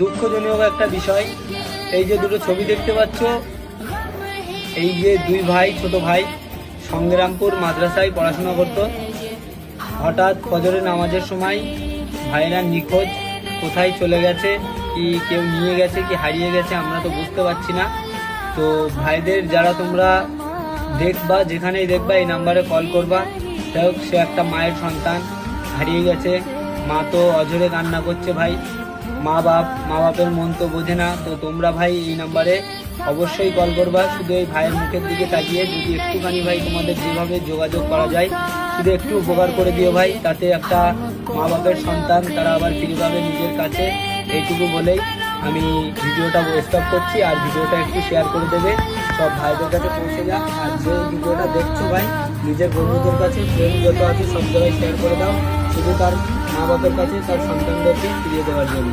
দুঃখজনক একটা বিষয়। এই যে দুটো ছবি দেখতে পাচ্ছ, এই যে দুই ভাই, ছোট ভাই সংগ্রামপুর মাদ্রাসায় পড়াশোনা করত। হঠাৎ ফজরের নামাজের সময় ভাইরা নিখোঁজ। কোথায় চলে গেছে, কি কেউ নিয়ে গেছে কি হারিয়ে গেছে আমরা তো বুঝতে পারছি না। তো ভাইদের যারা তোমরা দেখবা, যেখানেই দেখবা এই নাম্বারে কল করবা। যাই হোক, সে একটা মায়ের সন্তান, হারিয়ে গেছে। মা তো অঝরে কান্না করছে ভাই। মা বাপের মন তো বোঝে না। তো তোমরা ভাই এই নাম্বারে অবশ্যই কল করবা। শুধু এই ভাইয়ের মুখের দিকে তাকিয়ে যদি একটুখানি ভাই তোমাদের যেভাবে যোগাযোগ করা যায় শুধু একটু উপকার করে দিও ভাই। তাতে একটা মা বাপের সন্তান তারা আবার ফিরে পাবে নিজের কাছে। এইটুকু বলেই আমি ভিডিওটা স্টপ করছি। আর ভিডিওটা একটু শেয়ার করে দেবে, সব ভাইদের কাছে পৌঁছে যাক। আর যে ভিডিওটা দেখছো ভাই, নিজের বন্ধুদের কাছে, ফ্রেন্ড যত আছে সব জায়গায় শেয়ার করে দাও, শুধু তার মা বাপের কাছে তার সন্তানদেরকে ফিরিয়ে দেওয়ার জন্য।